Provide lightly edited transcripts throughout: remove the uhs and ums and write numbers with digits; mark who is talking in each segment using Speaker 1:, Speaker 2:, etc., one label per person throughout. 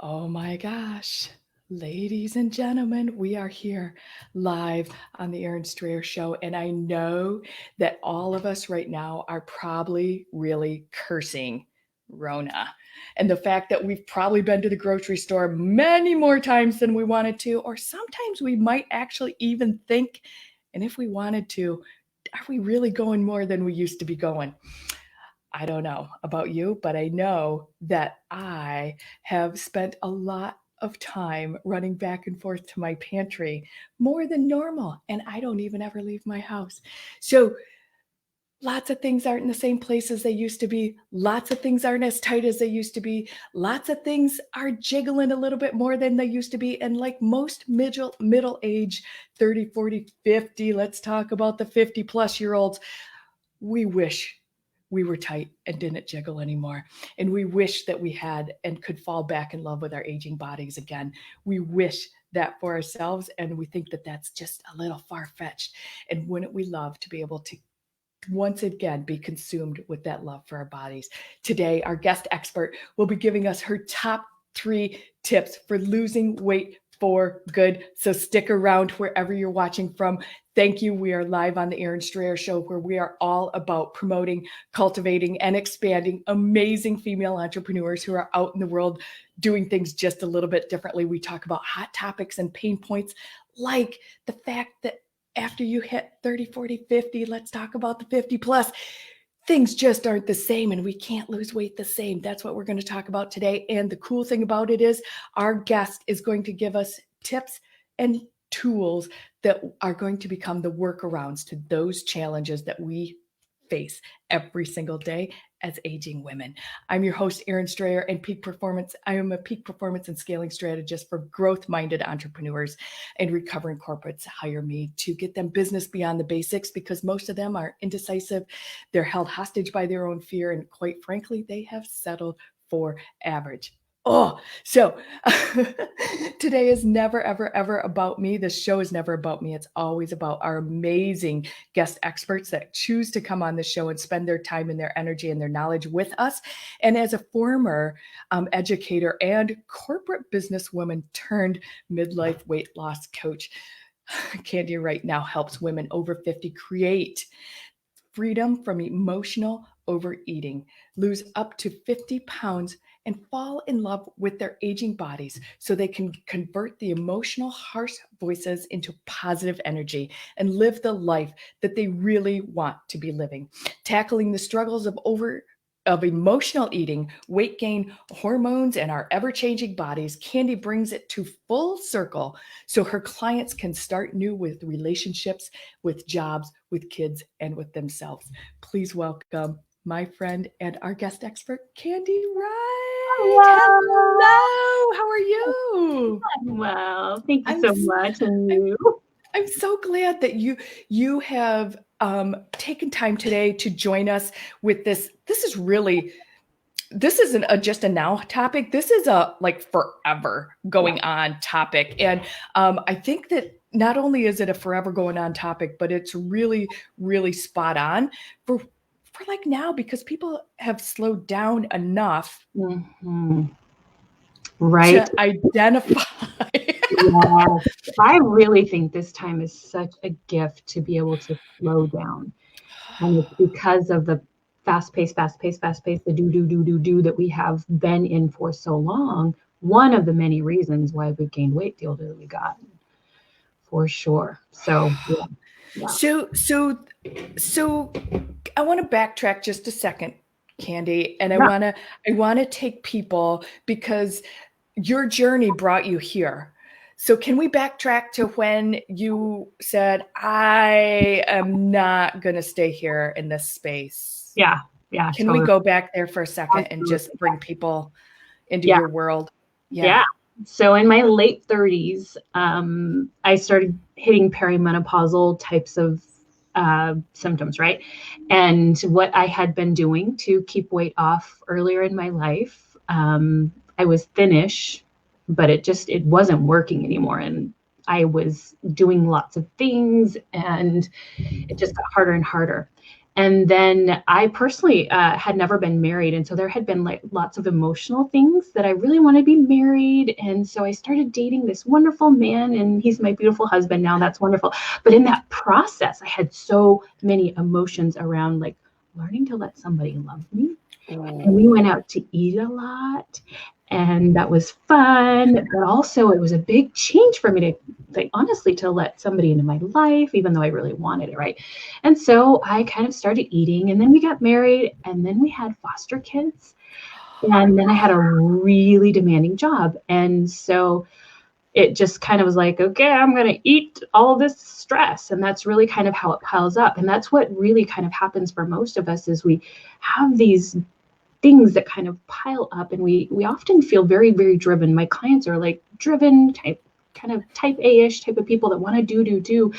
Speaker 1: Oh my gosh. Ladies and gentlemen, we are here live on the Erin Strayer Show. And I know that all of us right now are probably really cursing Rona. And the fact that we've probably been to the grocery store many more times than we wanted to, or sometimes we might actually even think, and if we wanted to, are we really going more than we used to be going? I don't know about you, but I know that I have spent a lot of time running back and forth to my pantry more than normal, and I don't even ever leave my house. So lots of things aren't in the same place as they used to be. Lots of things aren't as tight as they used to be. Lots of things are jiggling a little bit more than they used to be. And like most middle age, 30, 40, 50, let's talk about the 50 plus year olds, we wish we were tight and didn't jiggle anymore. And we wish that we had and could fall back in love with our aging bodies again. We wish that for ourselves. And we think that that's just a little far-fetched. And wouldn't we love to be able to once again be consumed with that love for our bodies? Today, our guest expert will be giving us her top 3 tips for losing weight for good. So stick around wherever you're watching from. Thank you. We are live on the Erin Strayer Show, where we are all about promoting, cultivating, and expanding amazing female entrepreneurs who are out in the world doing things just a little bit differently. We talk about hot topics and pain points, like the fact that after you hit 30, 40, 50, let's talk about the 50 plus, things just aren't the same and we can't lose weight the same. That's what we're going to talk about today. And the cool thing about it is our guest is going to give us tips and tools that are going to become the workarounds to those challenges that we face every single day as aging women. I'm your host, Erin Strayer, and Peak Performance. I am a peak performance and scaling strategist for growth-minded entrepreneurs, and recovering corporates hire me to get them business beyond the basics, because most of them are indecisive. They're held hostage by their own fear, and quite frankly, they have settled for average. So today is never, ever, ever about me. This show is never about me. It's always about our amazing guest experts that choose to come on the show and spend their time and their energy and their knowledge with us. And as a former educator and corporate businesswoman turned midlife weight loss coach, Candy Wright now helps women over 50 create freedom from emotional overeating, lose up to 50 pounds, and fall in love with their aging bodies so they can convert the emotional, harsh voices into positive energy and live the life that they really want to be living. Tackling the struggles of emotional eating, weight gain, hormones, and our ever-changing bodies, Candy brings it to full circle so her clients can start new with relationships, with jobs, with kids, and with themselves. Please welcome my friend and our guest expert, Candy Wright. Hello. How are you?
Speaker 2: Well, thank you so much. And you?
Speaker 1: I'm so glad that you have taken time today to join us with this. This isn't just a now topic. This is a like forever going on topic. And I think that not only is it a forever going on topic, but it's really, really spot on for like now, because people have slowed down enough
Speaker 2: right
Speaker 1: to identify.
Speaker 2: Yeah. I really think this time is such a gift to be able to slow down. And it's because of the fast pace, the do that we have been in for so long. One of the many reasons why we've gained weight the older that we got, for sure. So, yeah.
Speaker 1: So I want to backtrack just a second, Candy, and I want to take people, because your journey brought you here. So can we backtrack to when you said, I am not going to stay here in this space?
Speaker 2: Yeah.
Speaker 1: Can we go back there for a second and just bring people into your world?
Speaker 2: Yeah. So in my late 30s, I started hitting perimenopausal types of symptoms, right? And what I had been doing to keep weight off earlier in my life, I was thinnish, but it wasn't working anymore. And I was doing lots of things and it just got harder and harder. And then I personally had never been married. And so there had been like lots of emotional things that I really want to be married. And so I started dating this wonderful man, and he's my beautiful husband now. That's wonderful. But in that process, I had so many emotions around like learning to let somebody love me. And we went out to eat a lot, and that was fun. But also it was a big change for me to, like, honestly, to let somebody into my life, even though I really wanted it, right? And so I kind of started eating, and then we got married, and then we had foster kids. And then I had a really demanding job. And so it just kind of was like, okay, I'm going to eat all this stress. And that's really kind of how it piles up. And that's what really kind of happens for most of us, is we have these things that kind of pile up, and we often feel very, very driven. My clients are like driven type, kind of type A-ish type of people that want to do.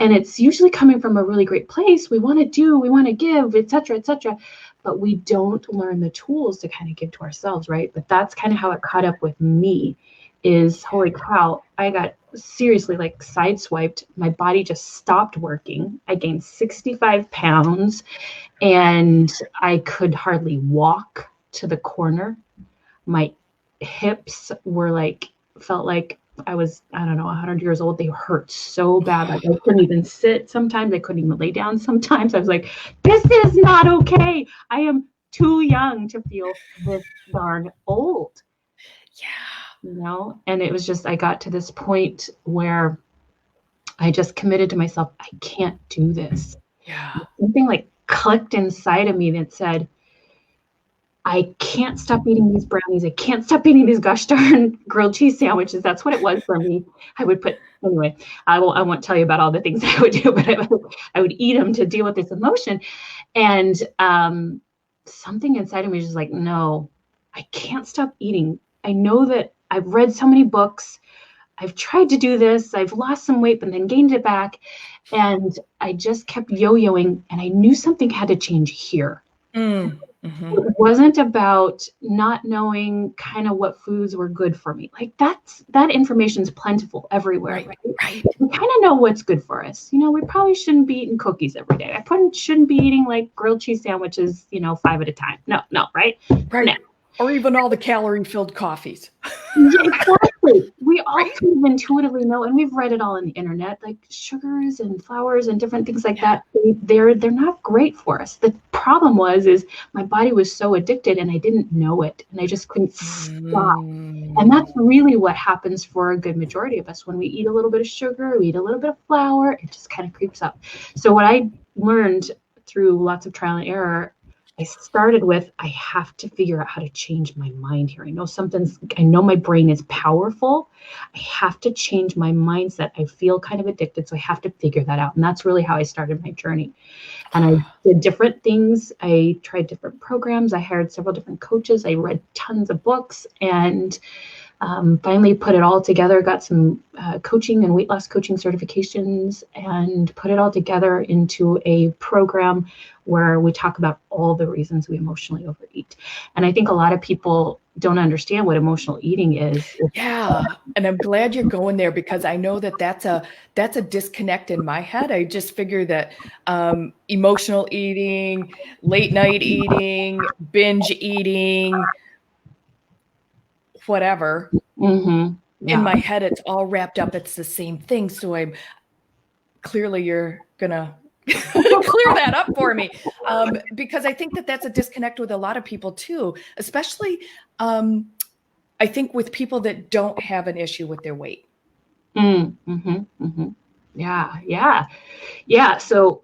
Speaker 2: And it's usually coming from a really great place. We want to do, we want to give, et cetera, but we don't learn the tools to kind of give to ourselves, right? But that's kind of how it caught up with me, is holy cow, I got seriously like sideswiped. My body just stopped working. I gained 65 pounds, and I could hardly walk to the corner. My hips were like, felt like I was, I don't know, 100 years old. They hurt so bad. Like I couldn't even sit sometimes. I couldn't even lay down sometimes. I was like, this is not okay. I am too young to feel this darn old.
Speaker 1: Yeah.
Speaker 2: You know? And it was just, I got to this point where I just committed to myself, I can't do this.
Speaker 1: Yeah.
Speaker 2: Something like clicked inside of me that said, I can't stop eating these brownies. I can't stop eating these gosh darn grilled cheese sandwiches. That's what it was for me. I would put, anyway, I won't tell you about all the things I would do, but I would eat them to deal with this emotion. And something inside of me was just like, no, I can't stop eating. I know that I've read so many books. I've tried to do this. I've lost some weight, but then gained it back. And I just kept yo-yoing, and I knew something had to change here.
Speaker 1: Mm-hmm.
Speaker 2: It wasn't about not knowing kind of what foods were good for me. Like that information is plentiful everywhere, right? We kind of know what's good for us. You know, we probably shouldn't be eating cookies every day. I probably shouldn't be eating like grilled cheese sandwiches, 5 at a time. No, right?
Speaker 1: Right.
Speaker 2: No.
Speaker 1: Or even all the calorie-filled coffees.
Speaker 2: Yeah, exactly. We all kind of intuitively know, and we've read it all on the internet, like sugars and flours and different things like that. They're not great for us. The problem is my body was so addicted, and I didn't know it, and I just couldn't stop. And that's really what happens for a good majority of us. When we eat a little bit of sugar, we eat a little bit of flour, it just kind of creeps up. So what I learned through lots of trial and error, I started with, I have to figure out how to change my mind here. I know my brain is powerful. I have to change my mindset. I feel kind of addicted, so I have to figure that out. And that's really how I started my journey. And I did different things. I tried different programs. I hired several different coaches. I read tons of books, and finally put it all together, got some coaching and weight loss coaching certifications, and put it all together into a program where we talk about all the reasons we emotionally overeat. And I think a lot of people don't understand what emotional eating is.
Speaker 1: Yeah. And I'm glad you're going there, because I know that that's a disconnect in my head. I just figure that emotional eating, late night eating, binge eating, whatever.
Speaker 2: Mm-hmm. Yeah.
Speaker 1: In my head, it's all wrapped up. It's the same thing. So you're gonna clear that up for me, because I think that that's a disconnect with a lot of people too, especially I think with people that don't have an issue with their weight.
Speaker 2: Mm-hmm. Mm-hmm. Yeah. So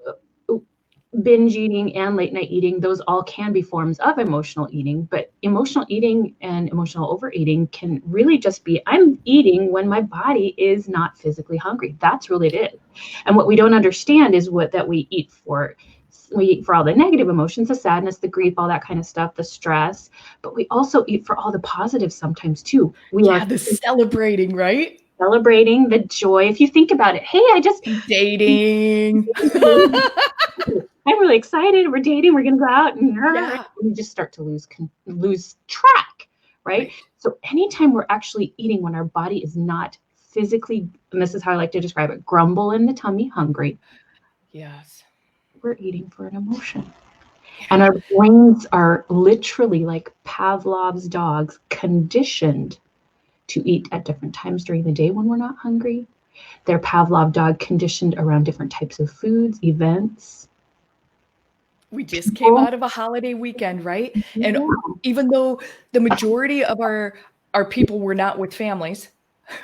Speaker 2: binge eating and late night eating, those all can be forms of emotional eating, but emotional eating and emotional overeating can really just be, I'm eating when my body is not physically hungry. That's really it is. And what we don't understand is that we eat for all the negative emotions, the sadness, the grief, all that kind of stuff, the stress, but we also eat for all the positives sometimes too. We are
Speaker 1: the celebrating, right?
Speaker 2: Celebrating the joy. If you think about it, hey, I just
Speaker 1: dating.
Speaker 2: I'm really excited. We're dating. We're going to go out, and you just start to lose track, right? So anytime we're actually eating when our body is not physically, and this is how I like to describe it, grumble in the tummy, hungry.
Speaker 1: Yes.
Speaker 2: we're eating for an emotion.
Speaker 1: Yeah.
Speaker 2: And our brains are literally like Pavlov's dogs, conditioned to eat at different times during the day when we're not hungry. They're Pavlov dog conditioned around different types of foods, events.
Speaker 1: We just came out of a holiday weekend, right? And
Speaker 2: Yeah.
Speaker 1: even though the majority of our people were not with families,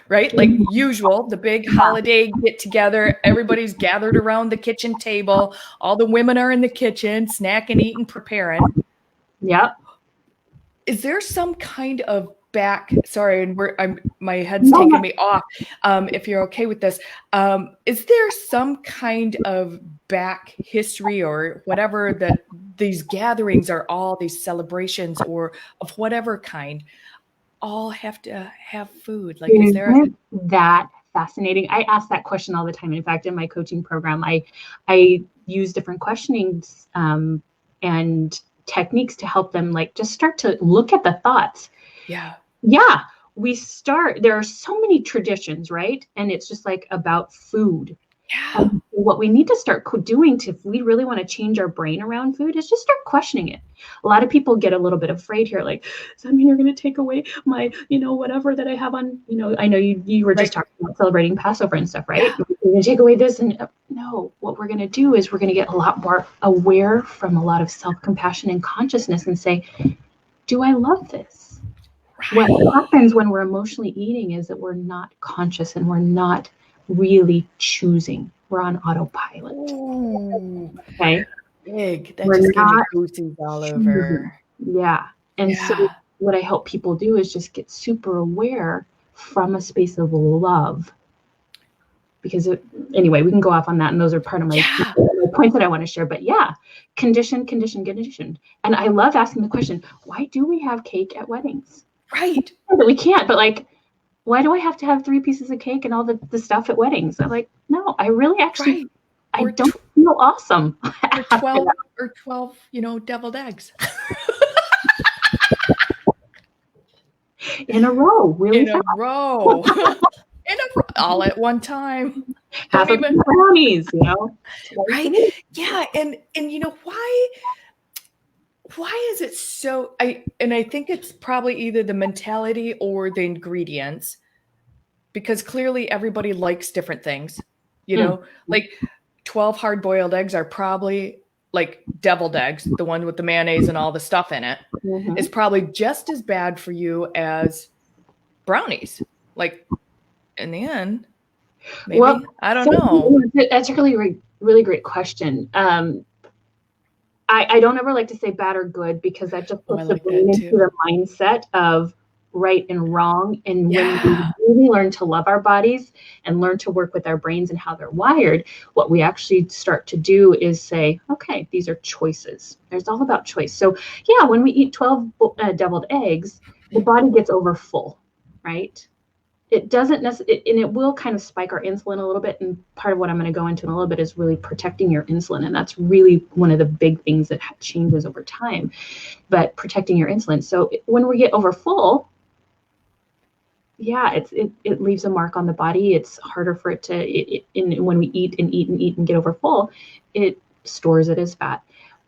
Speaker 1: right? Like usual, the big holiday get together, everybody's gathered around the kitchen table, all the women are in the kitchen, snacking, eating, preparing.
Speaker 2: Yep.
Speaker 1: Is there some kind of sorry, and my head's taking me off. If you're okay with this, is there some kind of back history or whatever that these gatherings are all these celebrations or of whatever kind all have to have food? Like, is there
Speaker 2: that fascinating? I ask that question all the time. In fact, in my coaching program, I use different questionings and techniques to help them like just start to look at the thoughts.
Speaker 1: Yeah.
Speaker 2: There are so many traditions, right? And it's just like about food.
Speaker 1: Yeah.
Speaker 2: What we need to start doing if we really want to change our brain around food is just start questioning it. A lot of people get a little bit afraid here, like, does that mean you're going to take away my, whatever that I have on, I know you were just talking about celebrating Passover and stuff, right? Yeah. You're going to take away this. And no, what we're going to do is we're going to get a lot more aware from a lot of self-compassion and consciousness and say, do I love this? Right. What happens when we're emotionally eating is that we're not conscious and we're not really choosing. We're on autopilot.
Speaker 1: Ooh,
Speaker 2: okay.
Speaker 1: Big. That just gave me goosies all over.
Speaker 2: Yeah. And so what I help people do is just get super aware from a space of love. Because anyway, we can go off on that. And those are part of my points that I want to share. But condition. And I love asking the question, why do we have cake at weddings?
Speaker 1: Right.
Speaker 2: We can't, but like, why do I have to have 3 pieces of cake and all the stuff at weddings? I'm like, no, I really actually, I don't feel awesome.
Speaker 1: Or 12, deviled eggs.
Speaker 2: In a row, really
Speaker 1: In a row. All at one time.
Speaker 2: Half of brownies,
Speaker 1: Right? Yeah, and why is it so I think it's probably either the mentality or the ingredients, because clearly everybody likes different things, like 12 hard-boiled eggs are probably like deviled eggs, the one with the mayonnaise and all the stuff in it, is probably just as bad for you as brownies. Like in the end, maybe, I don't know.
Speaker 2: That's a really great question. I don't ever like to say bad or good, because that just puts the brain into the mindset of right and wrong. And when we really learn to love our bodies and learn to work with our brains and how they're wired, what we actually start to do is say, okay, these are choices. It's all about choice. So when we eat 12 deviled eggs, the body gets over full, right? It doesn't necessarily, and it will kind of spike our insulin a little bit. And part of what I'm going to go into in a little bit is really protecting your insulin. And that's really one of the big things that changes over time, but protecting your insulin. So when we get over full, it leaves a mark on the body. It's harder for it to, when we eat and get over full, it stores it as fat.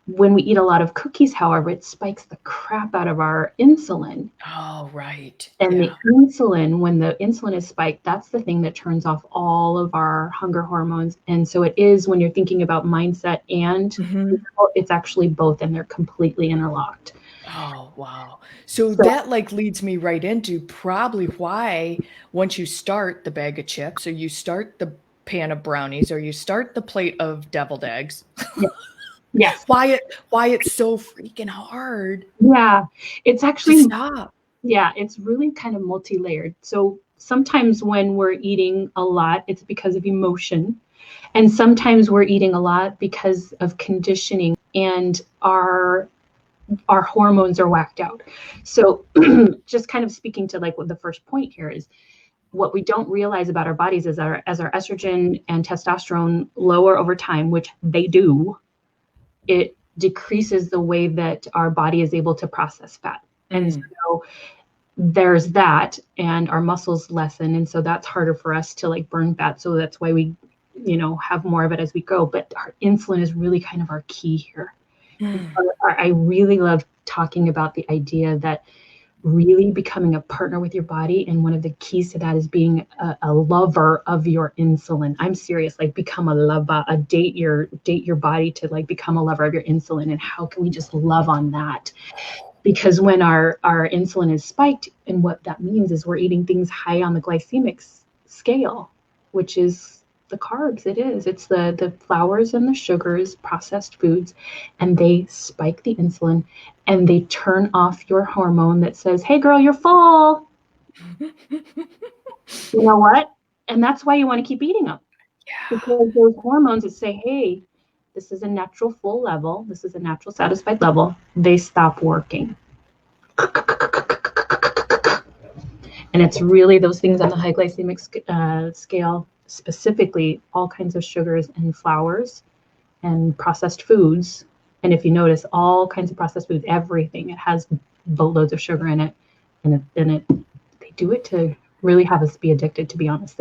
Speaker 2: When we eat a lot of cookies, however, it spikes the crap out of our insulin.
Speaker 1: Oh, right.
Speaker 2: And the insulin, when the insulin is spiked, that's the thing that turns off all of our hunger hormones. And so it is, when you're thinking about mindset and it's actually both, and they're completely interlocked.
Speaker 1: Oh, wow. So that leads me right into probably why once you start the bag of chips, or you start the pan of brownies, or you start the plate of deviled eggs.
Speaker 2: Yes.
Speaker 1: Why it's so freaking hard.
Speaker 2: Yeah. It's actually
Speaker 1: to stop.
Speaker 2: Yeah, it's really kind of multi-layered. So sometimes when we're eating a lot, it's because of emotion. And sometimes we're eating a lot because of conditioning, and our hormones are whacked out. So just kind of speaking to like what the first point here is, what we don't realize about our bodies is as our estrogen and testosterone lower over time, which they do, it decreases the way that our body is able to process fat. And so there's that, and our muscles lessen. And so that's harder for us to like burn fat. So that's why we have more of it as we go. But our insulin is really kind of our key here.
Speaker 1: Mm.
Speaker 2: I really love talking about the idea that really becoming a partner with your body. And one of the keys to that is being a lover of your insulin. I'm serious, like become a lover, date your body to like become a lover of your insulin. And how can we just love on that? Because when our insulin is spiked, and what that means is we're eating things high on the glycemic scale, which is the carbs. It's the flours and the sugars, processed foods, and they spike the insulin and they turn off your hormone that says, hey girl, you're full. You know what? And that's why you want to keep eating them.
Speaker 1: Yeah.
Speaker 2: Because those hormones that say, hey, this is a natural full level, this is a natural satisfied level, they stop working. And it's really those things on the high glycemic scale, specifically all kinds of sugars and flours and processed foods. And if you notice, all kinds of processed foods, everything, it has boatloads of sugar in it. And they do it to really have us be addicted, to be honest.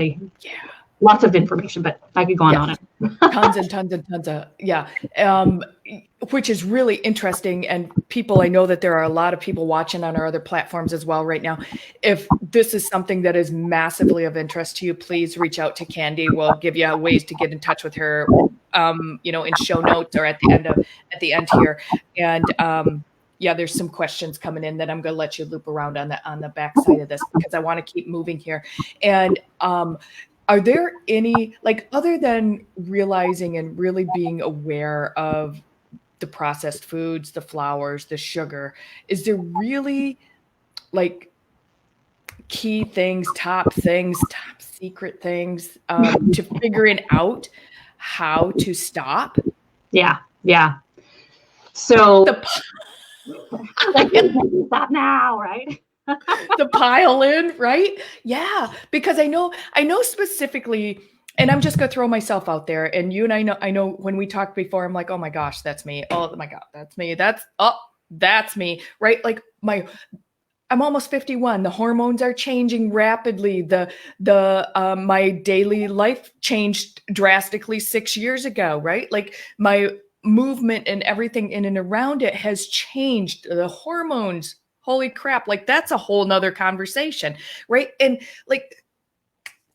Speaker 2: Lots of information, but I could go on it.
Speaker 1: Tons and tons and tons of, which is really interesting. And people, I know that there are a lot of people watching on our other platforms as well right now. If this is something that is massively of interest to you, please reach out to Candy. We'll give you ways to get in touch with her, in show notes or at the end here. And, there's some questions coming in that I'm going to let you loop around on the back side of this, because I want to keep moving here. And, are there any, like, other than realizing and really being aware of the processed foods, the flours, the sugar, is there really like key things, top secret things to figuring out how to stop?
Speaker 2: Yeah. So stop now, right?
Speaker 1: The pile in, right? Yeah, because I know specifically, and I'm just gonna throw myself out there. And you and I know when we talked before, I'm like, oh my gosh, that's me. Oh my God, that's me. That's me, right? Like I'm almost 51. The hormones are changing rapidly. My daily life changed drastically 6 years ago, right? Like my movement and everything in and around it has changed. The hormones, holy crap, like that's a whole nother conversation, right? And like,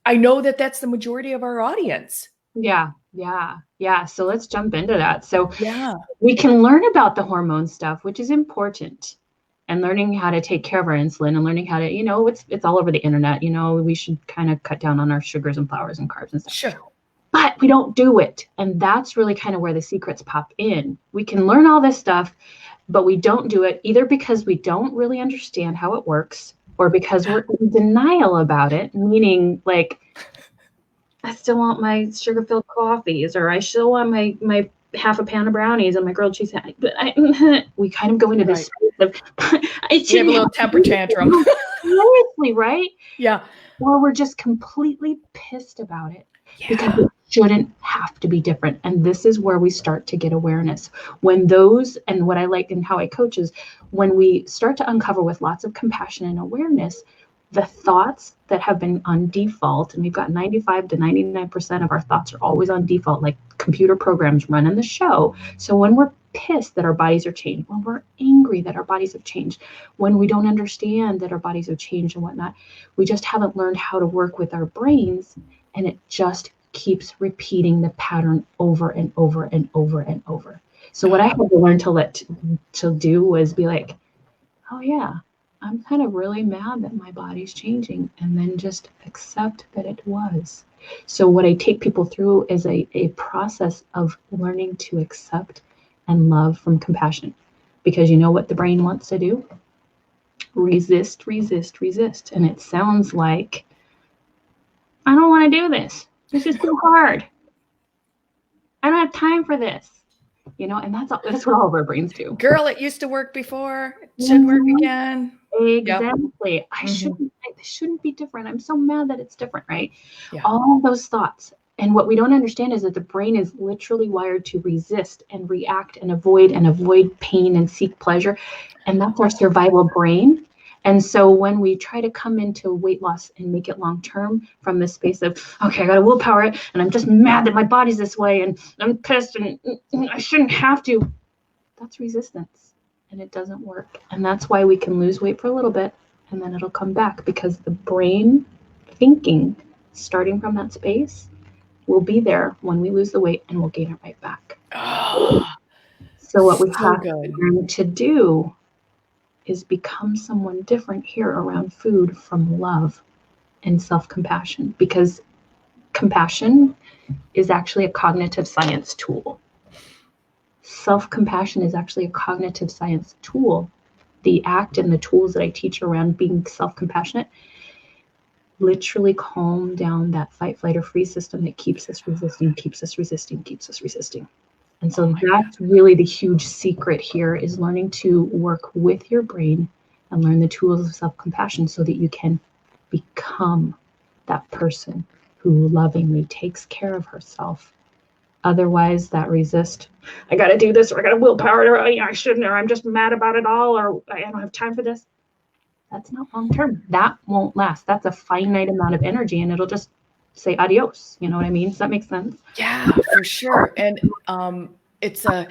Speaker 1: I know that that's the majority of our audience.
Speaker 2: Yeah. So let's jump into that. So we can learn about the hormone stuff, which is important, and learning how to take care of our insulin and learning how to, it's all over the internet. We should kind of cut down on our sugars and flours and carbs and stuff.
Speaker 1: Sure.
Speaker 2: But we don't do it. And that's really kind of where the secrets pop in. We can learn all this stuff, but we don't do it either because we don't really understand how it works, or because we're in denial about it, meaning like, I still want my sugar-filled coffees, or I still want my half a pound of brownies and my grilled cheese. But we kind of go into this space of,
Speaker 1: we have a little temper tantrum.
Speaker 2: Seriously, right?
Speaker 1: Yeah.
Speaker 2: Or we're just completely pissed about it because it shouldn't have to be different. And this is where we start to get awareness. When those, and what I like and how I coach is when we start to uncover with lots of compassion and awareness, the thoughts that have been on default, and we've got 95 to 99% of our thoughts are always on default, like computer programs running the show. So when we're pissed that our bodies are changed, when we're angry that our bodies have changed, when we don't understand that our bodies have changed and whatnot, we just haven't learned how to work with our brains, and it just keeps repeating the pattern over and over and over and over. So what I had to learn to do was be like, oh yeah, I'm kind of really mad that my body's changing, and then just accept that it was. So what I take people through is a process of learning to accept and love from compassion. Because you know what the brain wants to do? Resist, resist, resist. And it sounds like, I don't want to do this. This is too hard. I don't have time for this. And that's what all of our brains do.
Speaker 1: Girl, it used to work before. It should work again.
Speaker 2: Exactly. Yep. This shouldn't be different. I'm so mad that it's different, right?
Speaker 1: Yeah.
Speaker 2: All those thoughts. And what we don't understand is that the brain is literally wired to resist and react and avoid pain and seek pleasure. And that's our survival brain. And so when we try to come into weight loss and make it long-term from this space of, okay, I got to willpower it, and I'm just mad that my body's this way, and I'm pissed, and I shouldn't have to, that's resistance, and it doesn't work. And that's why we can lose weight for a little bit, and then it'll come back, because the brain thinking, starting from that space, will be there when we lose the weight, and we'll gain it right back.
Speaker 1: Oh,
Speaker 2: So what we
Speaker 1: so
Speaker 2: have
Speaker 1: good.
Speaker 2: to do is become someone different here around food from love and self-compassion, because compassion is actually a cognitive science tool. Self-compassion is actually a cognitive science tool. The act and the tools that I teach around being self-compassionate literally calm down that fight, flight, or freeze system that keeps us resisting, keeps us resisting, keeps us resisting. And
Speaker 1: Oh
Speaker 2: so
Speaker 1: my
Speaker 2: that's really the huge secret here, is learning to work with your brain and learn the tools of self-compassion so that you can become that person who lovingly takes care of herself. Otherwise, that resist, I got to do this, or I got to willpower it, or I shouldn't, or I'm just mad about it all, or I don't have time for this. That's not long term. That won't last. That's a finite amount of energy, and it'll just say adios. You know what I mean? Does that make sense?
Speaker 1: Yeah, for sure. And it's a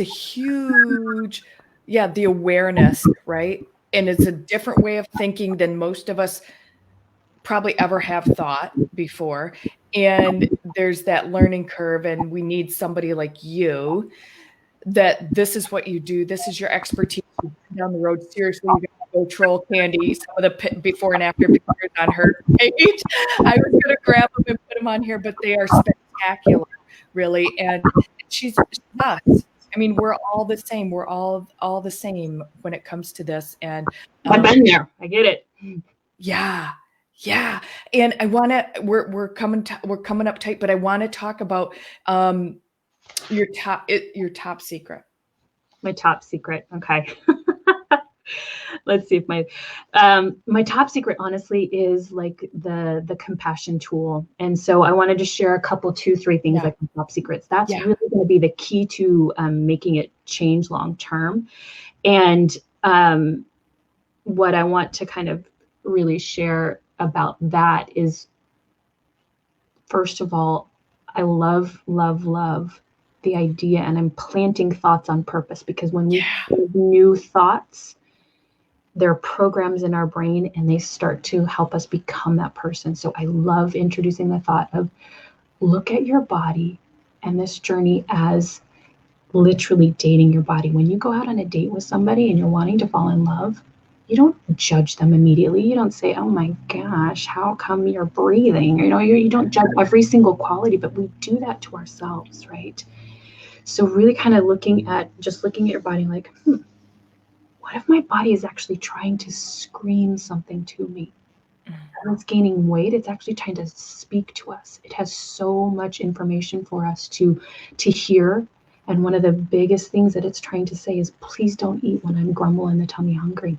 Speaker 1: huge, yeah, the awareness, right? And it's a different way of thinking than most of us probably ever have thought before. And there's that learning curve, and we need somebody like you, that this is what you do. This is your expertise. You've been down the road. Seriously, you got to go troll Candy. Some of the before and after pictures on her page. I was going to grab them and put them on here, but they are spectacular, really. And she's us. I mean, we're all the same. We're all the same when it comes to this. And
Speaker 2: I've been there. I get it.
Speaker 1: yeah, yeah. And I want to. We're coming up tight, but I want to talk about your top secret.
Speaker 2: My top secret. Okay. Let's see if my top secret honestly is like the compassion tool. And so I wanted to share a couple, 2, 3 things
Speaker 1: Yeah,
Speaker 2: like top secrets. That's
Speaker 1: yeah,
Speaker 2: really going to be the key to making it change long term. And what I want to kind of really share about that is, first of all, I love, love, love the idea, and I'm planting thoughts on purpose, because when we
Speaker 1: yeah.
Speaker 2: have new thoughts, they're programs in our brain, and they start to help us become that person. So I love introducing the thought of, look at your body and this journey as literally dating your body. When you go out on a date with somebody and you're wanting to fall in love, you don't judge them immediately. You don't say, oh my gosh, how come you're breathing? You don't judge every single quality, but we do that to ourselves, right? So really kind of looking at your body like, what if my body is actually trying to scream something to me? When it's gaining weight, it's actually trying to speak to us. It has so much information for us to hear. And one of the biggest things that it's trying to say is, please don't eat when I'm grumble in the tummy hungry.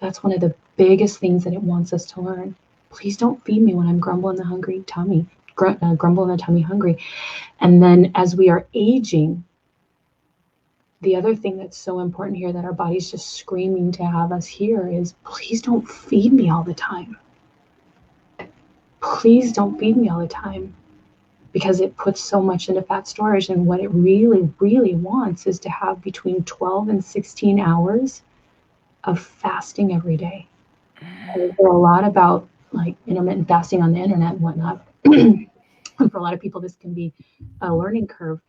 Speaker 2: That's one of the biggest things that it wants us to learn. Please don't feed me when I'm grumble in the hungry tummy, grumble in the tummy hungry. And then as we are aging, the other thing that's so important here that our body's just screaming to have us hear is, please don't feed me all the time. Please don't feed me all the time, because it puts so much into fat storage. And what it really, really wants is to have between 12 and 16 hours of fasting every day. There's a lot about like intermittent fasting on the internet and whatnot. And for a lot of people, this can be a learning curve.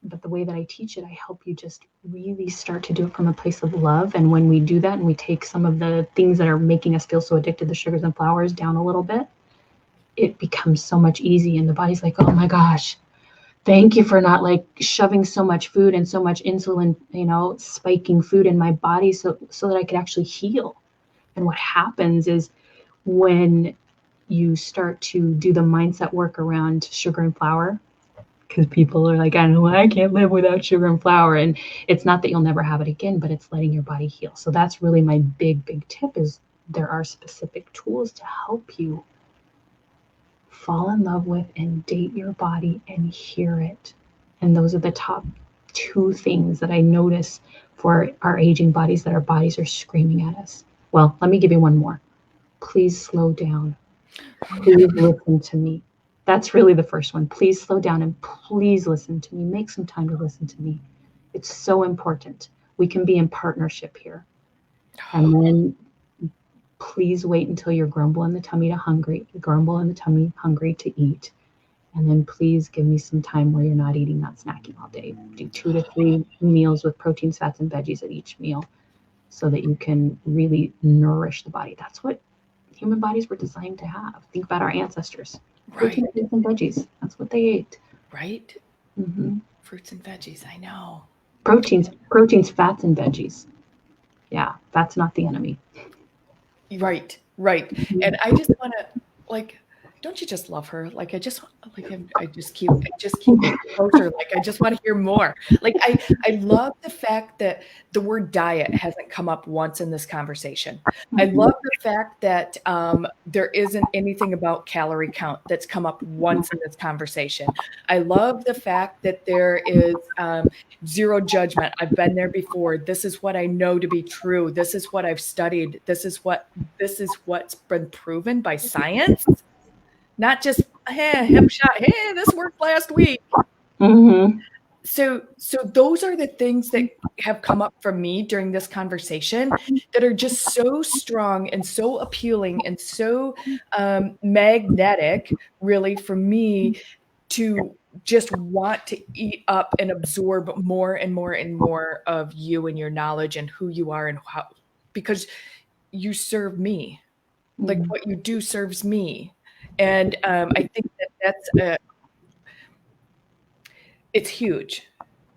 Speaker 2: But the way that I teach it, I help you just really start to do it from a place of love. And when we do that and we take some of the things that are making us feel so addicted, the sugars and flours, down a little bit, it becomes so much easy. And the body's like, oh my gosh, thank you for not like shoving so much food and so much insulin, spiking food in my body so that I could actually heal. And what happens is, when you start to do the mindset work around sugar and flour, because people are like, I don't know, I can't live without sugar and flour. And it's not that you'll never have it again, but it's letting your body heal. So that's really my big, big tip, is there are specific tools to help you fall in love with and date your body and hear it. And those are the top 2 things that I notice for our aging bodies, that our bodies are screaming at us. Well, let me give you one more. Please slow down. Please listen to me. That's really the first one. Please slow down and please listen to me. Make some time to listen to me. It's so important. We can be in partnership here. And then please wait until you're grumble in the tummy hungry to eat. And then please give me some time where you're not eating, not snacking all day. Do 2 to 3 meals with proteins, fats, and veggies at each meal so that you can really nourish the body. That's what human bodies were designed to have. Think about our ancestors.
Speaker 1: Right.
Speaker 2: Protein, fruits, and veggies. That's what they ate.
Speaker 1: Right.
Speaker 2: Mm-hmm.
Speaker 1: Fruits and veggies. I know.
Speaker 2: Proteins, fats, and veggies. Yeah, that's not the enemy.
Speaker 1: Right. And I just want to, like, don't you just love her? Like, I just keep getting closer. Like, I just want to hear more. Like, I love the fact that the word diet hasn't come up once in this conversation. I love the fact that there isn't anything about calorie count that's come up once in this conversation. I love the fact that there is zero judgment. I've been there before. This is what I know to be true. This is what I've studied. This is what's been proven by science. Not just, hey, hip shot, hey, this worked last week.
Speaker 2: Mm-hmm.
Speaker 1: So those are the things that have come up for me during this conversation that are just so strong and so appealing and so magnetic, really, for me to just want to eat up and absorb more and more and more of you and your knowledge and who you are and how, because you serve me. Like what you do serves me. And I think that's it's huge.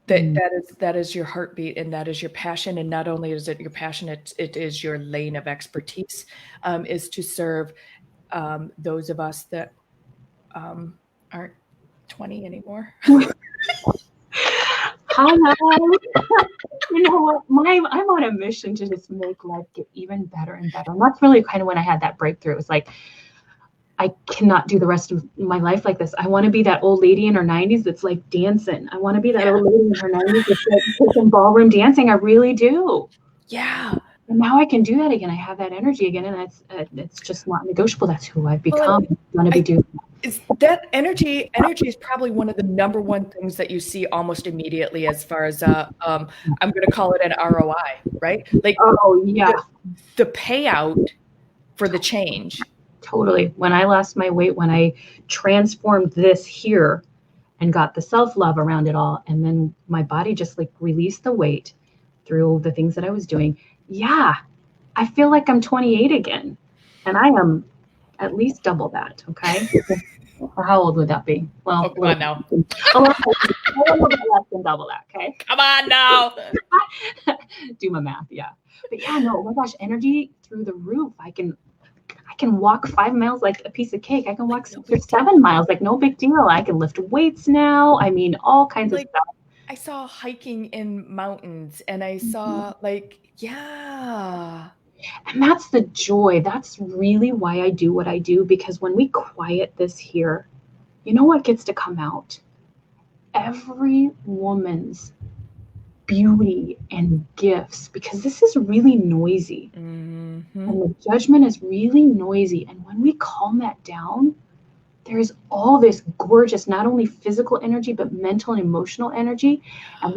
Speaker 1: That is your heartbeat and that is your passion. And not only is it your passion, it is your lane of expertise, is to serve those of us that aren't 20 anymore.
Speaker 2: Hello. You know what? I'm on a mission to just make life get even better and better. And that's really kind of when I had that breakthrough. It was like, I cannot do the rest of my life like this. I want to be that old lady in her 90s that's like dancing. I want to be that old lady in her 90s that's like taking ballroom dancing. I really do.
Speaker 1: Yeah.
Speaker 2: And now I can do that again. I have that energy again, and it's just not negotiable. That's who I've become. I'm going to be doing
Speaker 1: that. Energy is probably one of the number one things that you see almost immediately as far as I'm going to call it an ROI, right? Like,
Speaker 2: oh yeah,
Speaker 1: the payout for the change.
Speaker 2: Totally. When I lost my weight, when I transformed this here and got the self-love around it all, and then my body just like released the weight through the things that I was doing. Yeah, I feel like I'm 28 again, and I am at least double that. Okay. Or how old would that be? Well,
Speaker 1: come on now.
Speaker 2: A little bit less than double that. Okay.
Speaker 1: Come on now.
Speaker 2: Do my math. Yeah. But yeah, no, oh my gosh, energy through the roof. I can walk 5 miles like a piece of cake. I can walk 6 or 7 miles like no big deal. I can lift weights now. I mean, all kinds of stuff.
Speaker 1: I saw hiking in mountains and I saw
Speaker 2: And that's the joy. That's really why I do what I do, because when we quiet this here, you know what gets to come out? Every woman's beauty and gifts, because this is really noisy. And the judgment is really noisy. And when we calm that down, there's all this gorgeous, not only physical energy, but mental and emotional energy. And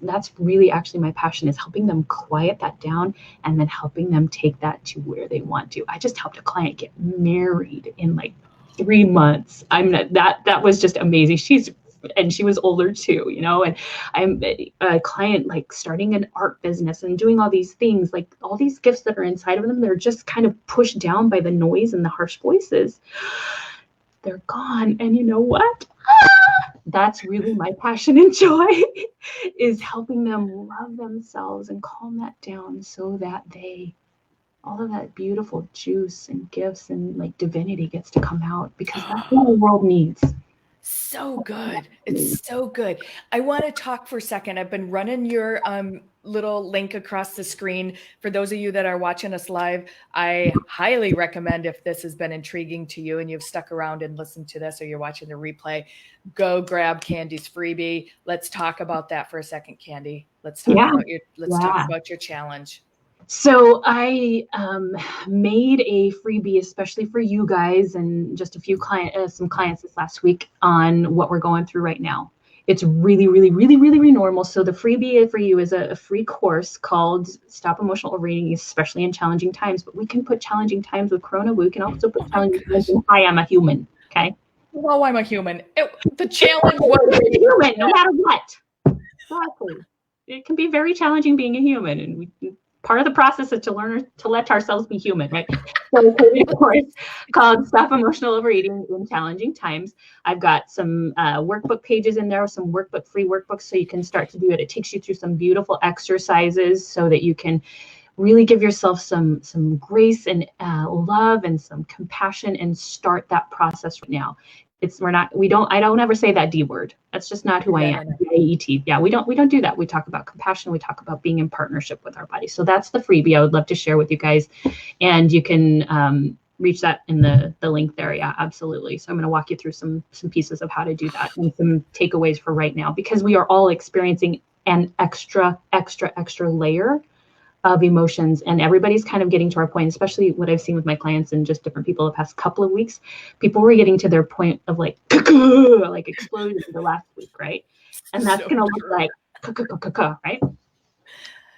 Speaker 2: that's really actually my passion, is helping them quiet that down and then helping them take that to where they want to. I just helped a client get married in like 3 months. That was just amazing. She was older too, you know, and I'm a client like starting an art business and doing all these things, like all these gifts that are inside of them. They're just kind of pushed down by the noise and the harsh voices. They're gone. And you know what? That's really my passion and joy, is helping them love themselves and calm that down so that all of that beautiful juice and gifts and like divinity gets to come out, because that's what the world needs.
Speaker 1: So good. It's so good. I want to talk for a second. I've been running your little link across the screen. For those of you that are watching us live, I highly recommend, if this has been intriguing to you and you've stuck around and listened to this, or you're watching the replay, go grab Candy's freebie. Let's talk about that for a second, Candy. Let's talk about your challenge.
Speaker 2: So I made a freebie, especially for you guys and just a few some clients this last week on what we're going through right now. It's really, really, really, really, really normal. So the freebie for you is a free course called Stop Emotional Overeating, especially in challenging times. But we can put challenging times with Corona. We can also put challenging times in Hi, I'm a Human. Okay.
Speaker 1: Oh, I'm a human. The challenge was
Speaker 2: human, no matter what. Exactly. It can be very challenging being a human, and part of the process is to learn to let ourselves be human, right? So a course called Stop Emotional Overeating in Challenging Times. I've got some workbook pages in there, some free workbooks, so you can start to do it. It takes you through some beautiful exercises so that you can really give yourself some grace and love and some compassion and start that process right now. I don't ever say that D word. That's just not who I am. D-A-E-T. Yeah, we don't do that. We talk about compassion. We talk about being in partnership with our body. So that's the freebie I would love to share with you guys. And you can reach that in the link there. Yeah, absolutely. So I'm going to walk you through some pieces of how to do that and some takeaways for right now, because we are all experiencing an extra layer of emotions, and everybody's kind of getting to our point, especially what I've seen with my clients and just different people the past couple of weeks. People were getting to their point of like explosion the last week, right? And that's going to look like right?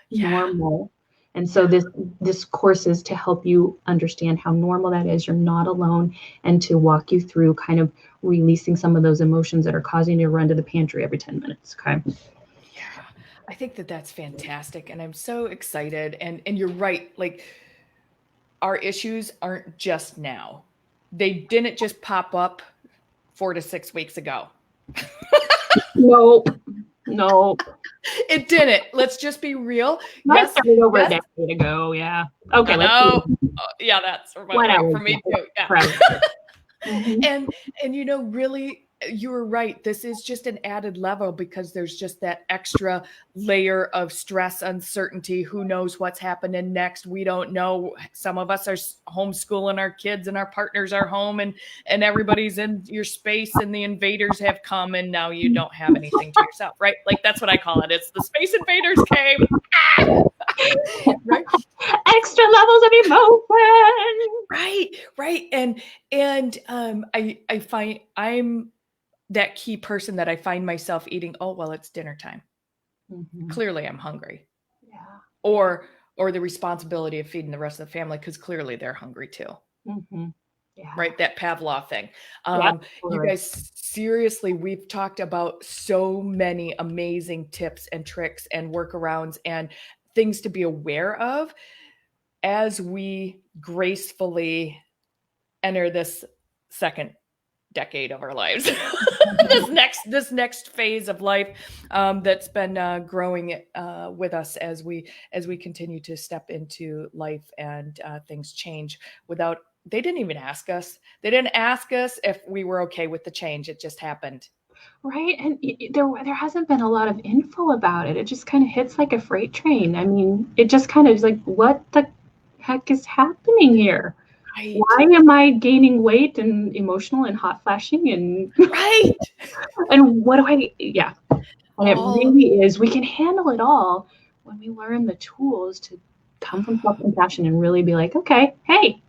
Speaker 1: Yeah.
Speaker 2: Normal. And so this course is to help you understand how normal that is. You're not alone, and to walk you through kind of releasing some of those emotions that are causing you to run to the pantry every 10 minutes. Okay.
Speaker 1: Yeah, I think that's fantastic. And I'm so excited. And you're right. Like, our issues aren't just now. They didn't just pop up 4 to 6 weeks ago.
Speaker 2: No.
Speaker 1: It didn't. Let's just be real.
Speaker 2: I started over a decade ago. Yeah. Okay.
Speaker 1: Yeah, that's for me too. Yeah. And really, you were right. This is just an added level because there's just that extra layer of stress, uncertainty. Who knows what's happening next? We don't know. Some of us are homeschooling our kids and our partners are home and everybody's in your space and the invaders have come and now you don't have anything to yourself, right? Like, that's what I call it. It's the space invaders came. Right?
Speaker 2: Extra levels of emotion.
Speaker 1: Right. And I find I'm that key person that I find myself eating. Oh, well, it's dinner time. Mm-hmm. Clearly I'm hungry. Yeah. Or the responsibility of feeding the rest of the family, because clearly they're hungry too. Mm-hmm. Yeah. Right. That Pavlov thing. You guys, seriously, we've talked about so many amazing tips and tricks and workarounds and things to be aware of as we gracefully enter this second decade of our lives. this next phase of life that's been growing with us as we continue to step into life, and things change without. They didn't even ask us. They didn't ask us if we were okay with the change. It just happened.
Speaker 2: Right. And there hasn't been a lot of info about it. It just kind of hits like a freight train. I mean, it just kind of is like, what the heck is happening here? Right. Why am I gaining weight and emotional and hot flashing and
Speaker 1: right?
Speaker 2: And what do I? Yeah, and it really is. We can handle it all when we learn the tools to come from self-compassion and really be like, okay, hey,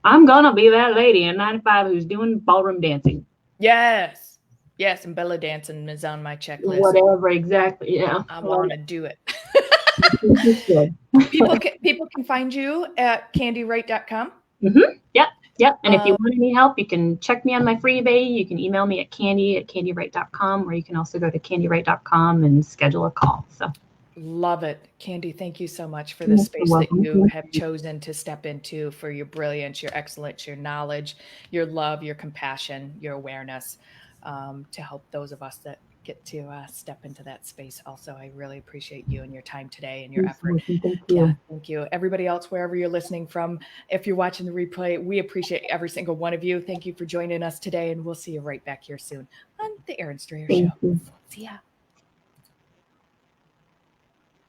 Speaker 2: I'm gonna be that lady in 95 who's doing ballroom dancing.
Speaker 1: Yes, and belly dancing is on my checklist.
Speaker 2: Whatever, exactly. Yeah,
Speaker 1: I want to do it. People can find you at candywright.com.
Speaker 2: Mm-hmm. Yep. And if you want any help, you can check me on my freebie. You can email me at candy@candywright.com, or you can also go to candywright.com and schedule a call. So
Speaker 1: love it. Candy, thank you so much for the space that you have chosen to step into, for your brilliance, your excellence, your knowledge, your love, your compassion, your awareness, to help those of us that get to step into that space. Also, I really appreciate you and your time today and your effort.
Speaker 2: Thank you.
Speaker 1: Yeah, thank you. Everybody else, wherever you're listening from, if you're watching the replay, we appreciate every single one of you. Thank you for joining us today, and we'll see you right back here soon on the Erin Strayer Show. See ya.